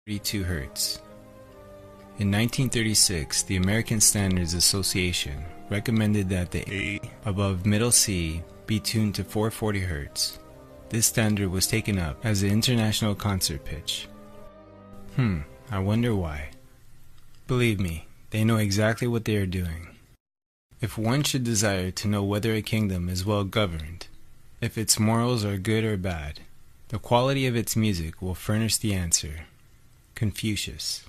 32 Hz. In 1936, the American Standards Association recommended that the A above middle C be tuned to 440 Hz. This standard was taken up as the international concert pitch. I wonder why. Believe me, they know exactly what they are doing. If one should desire to know whether a kingdom is well governed, if its morals are good or bad, the quality of its music will furnish the answer. Confucius.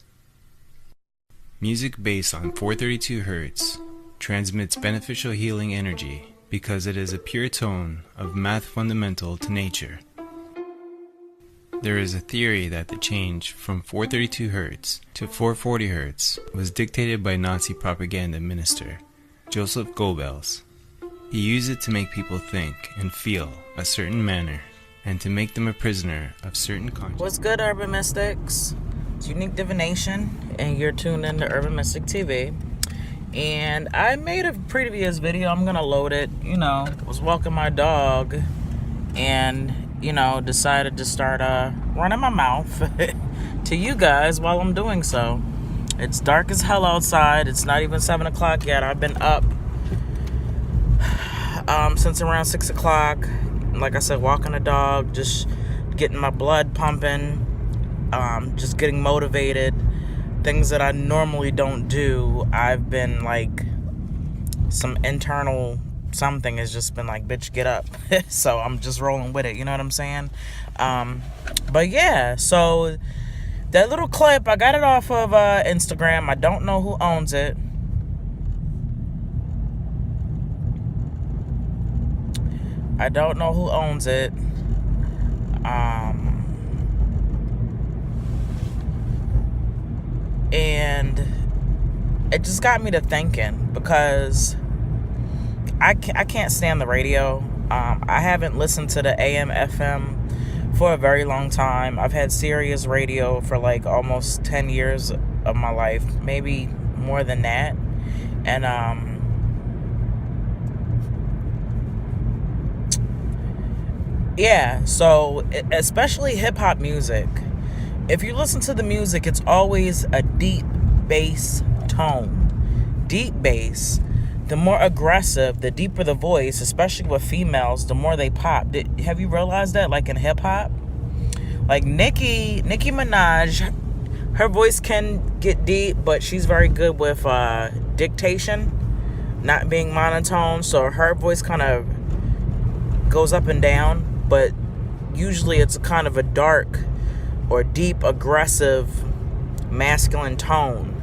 Music based on 432 Hz transmits beneficial healing energy because it is a pure tone of math fundamental to nature. There is a theory that the change from 432 Hz to 440 Hz was dictated by Nazi propaganda minister Joseph Goebbels. He used it to make people think and feel a certain manner and to make them a prisoner of certain consciousness. What's good, Urban Mystics? It's Unique Divination, and you're tuned in to Urban Mystic TV. And I made a previous video. I'm gonna load it. I was walking my dog and decided to start running my mouth to you guys while I'm doing so. It's dark as hell outside. It's not even 7 o'clock yet. I've been up since around 6 o'clock. Like I said, walking the dog, just getting my blood pumping, just getting motivated. Things that I normally don't do. I've been like, some internal something has just been like, bitch, get up. So I'm just rolling with it, you know what I'm saying? But yeah, so that little clip, I got it off of Instagram. I don't know who owns it. And it just got me to thinking, because I can't stand the radio. I haven't listened to the AM FM for a very long time. I've had Sirius radio for like almost 10 years of my life, maybe more than that. And yeah, so especially hip-hop music, if you listen to the music, it's always a deep bass tone. Deep bass. The more aggressive, the deeper the voice, especially with females, the more they pop. Have you realized that? Like in hip-hop? Like Nicki Minaj, her voice can get deep, but she's very good with dictation, not being monotone. So her voice kind of goes up and down, but usually it's kind of a dark or deep, aggressive, masculine tone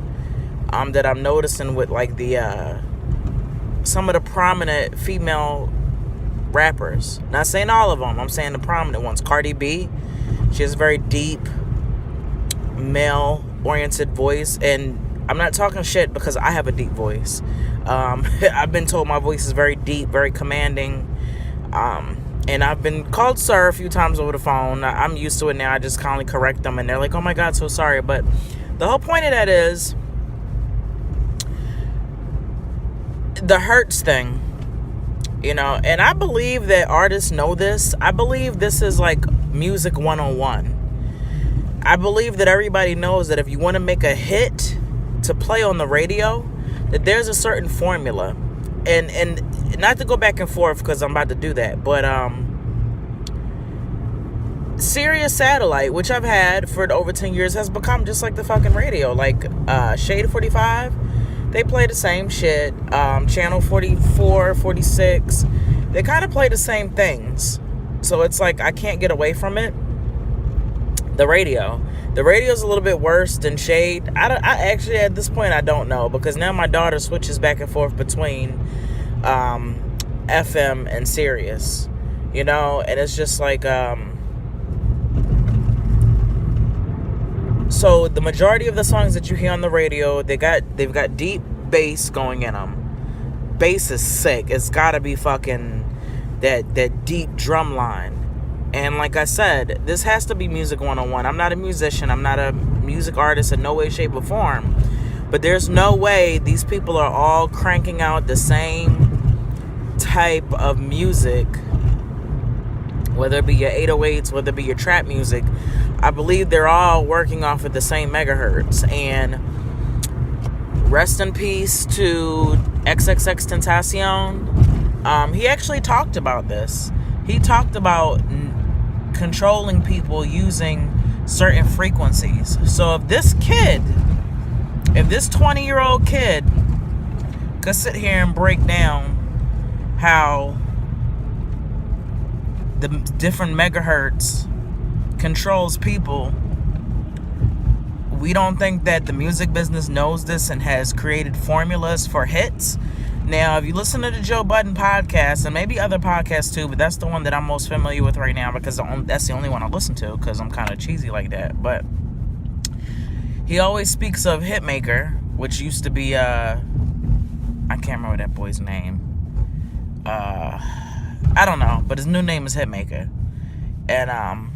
that I'm noticing with like the some of the prominent female rappers. Not saying all of them, I'm saying the prominent ones. Cardi B, she has a very deep, male-oriented voice, and I'm not talking shit because I have a deep voice. I've been told my voice is very deep, very commanding, and I've been called sir a few times over the phone. I'm used to it now. I just kindly correct them, and they're like, oh my God, so sorry. But the whole point of that is the Hertz thing, and I believe that artists know this. I believe this is like music 101. I believe that everybody knows that if you want to make a hit to play on the radio, that there's a certain formula. And not to go back and forth because I'm about to do that, but Sirius Satellite, which I've had for over 10 years, has become just like the fucking radio. Like Shade 45, they play the same shit. Channel 44, 46, they kind of play the same things. So it's like I can't get away from it. The radio's a little bit worse than Shade. I actually, at this point, I don't know, because now my daughter switches back and forth between FM and Sirius, and it's just like so the majority of the songs that you hear on the radio, they've got deep bass going in them. Bass is sick. It's gotta be fucking that deep drum line. And like I said, this has to be music 101. I'm not a musician. I'm not a music artist in no way, shape, or form. But there's no way these people are all cranking out the same type of music whether it be your 808s, whether it be your trap music, I believe they're all working off of the same megahertz. And rest in peace to XXX Tentacion. He actually talked about this. He talked about controlling people using certain frequencies. So if this 20-year-old kid could sit here and break down how the different megahertz controls people, we don't think that the music business knows this and has created formulas for hits. Now, if you listen to the Joe Budden podcast, and maybe other podcasts too, but that's the one that I'm most familiar with right now because that's the only one I listen to because I'm kind of cheesy like that. But he always speaks of Hitmaker, which used to be, I can't remember that boy's name. I don't know, but his new name is Hitmaker. And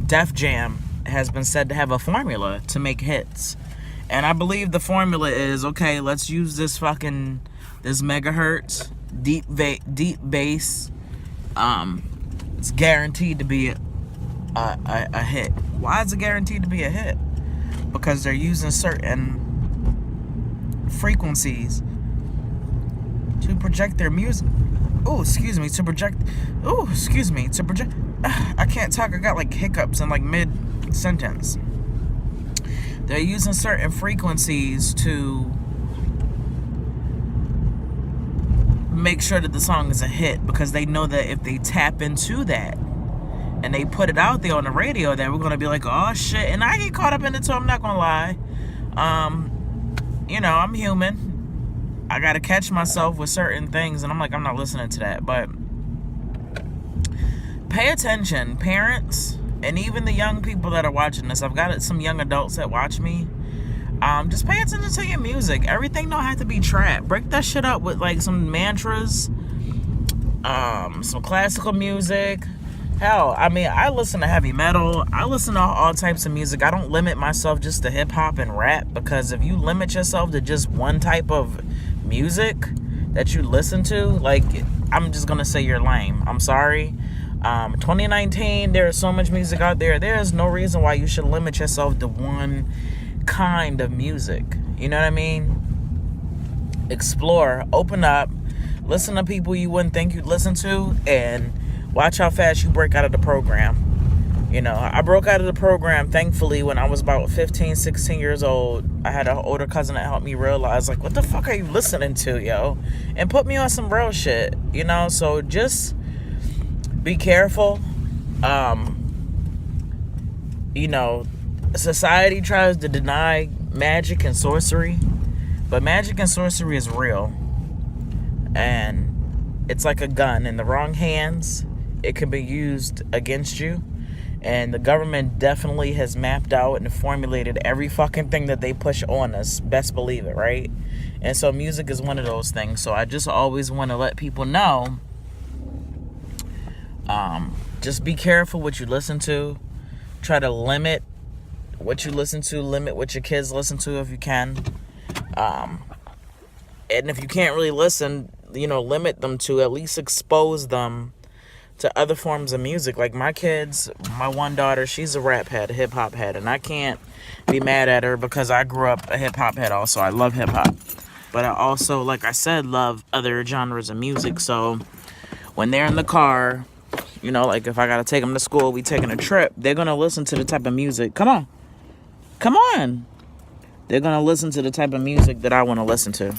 Def Jam has been said to have a formula to make hits. And I believe the formula is, okay, let's use this megahertz, deep bass. It's guaranteed to be a hit. Why is it guaranteed to be a hit? Because they're using certain frequencies to project their music. To project. I can't talk. I got like hiccups in like mid-sentence. They're using certain frequencies to make sure that the song is a hit because they know that if they tap into that and they put it out there on the radio, then we're going to be like, oh shit. And I get caught up in it too, I'm not going to lie. I'm human. I got to catch myself with certain things and I'm like, I'm not listening to that. But pay attention, parents, and even the young people that are watching this. I've got some young adults that watch me. Just pay attention to your music. Everything don't have to be trap. Break that shit up with like some mantras, some classical music. Hell, I mean, I listen to heavy metal. I listen to all types of music. I don't limit myself just to hip hop and rap, because if you limit yourself to just one type of music that you listen to, like, I'm just gonna say you're lame. I'm sorry. 2019, there is so much music out there. There is no reason why you should limit yourself to one kind of music. You know what I mean? Explore, open up, listen to people you wouldn't think you'd listen to, and watch how fast you break out of the program. You know, I broke out of the program, thankfully, when I was about 15, 16 years old. I had an older cousin that helped me realize, like, what the fuck are you listening to, yo? And put me on some real shit, you know? So just be careful. Society tries to deny magic and sorcery, but magic and sorcery is real. And it's like a gun. In the wrong hands, it can be used against you. And the government definitely has mapped out and formulated every fucking thing that they push on us. Best believe it, right? And so music is one of those things. So I just always want to let people know, just be careful what you listen to. Try to limit what you listen to. Limit what your kids listen to if you can. And if you can't really listen, limit them to at least expose them to other forms of music. Like my kids, my one daughter, she's a rap head, a hip hop head, and I can't be mad at her because I grew up a hip hop head also. I love hip hop. But I also, like I said, love other genres of music. So when they're in the car, like if I gotta take them to school, we taking a trip, they're gonna listen to the type of music. Come on. They're gonna listen to the type of music that I want to listen to,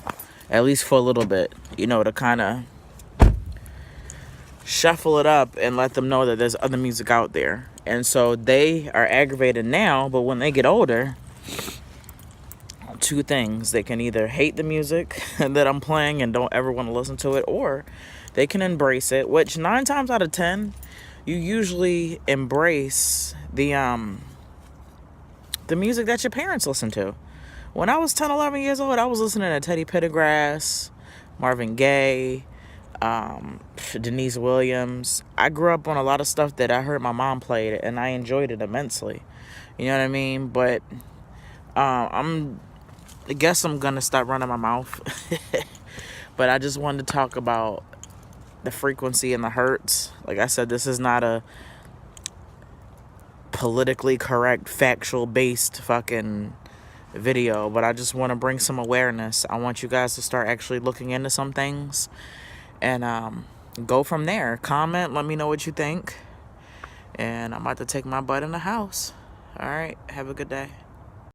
at least for a little bit, to kind of shuffle it up and let them know that there's other music out there. And so they are aggravated now, but when they get older, two things: they can either hate the music that I'm playing and don't ever want to listen to it, or they can embrace it, which 9 times out of 10 you usually embrace the music that your parents listen to. When I was 10, 11 years old, I was listening to Teddy Pendergrass, Marvin Gaye, Denise Williams. I grew up on a lot of stuff that I heard my mom play, and I enjoyed it immensely. You know what I mean? But I guess I'm gonna stop running my mouth. But I just wanted to talk about the frequency and the hertz. Like I said, this is not a politically correct, factual based fucking video, but I just want to bring some awareness. I want you guys to start actually looking into some things and go from there. Comment, let me know what you think. And I'm about to take my butt in the house. All right, have a good day.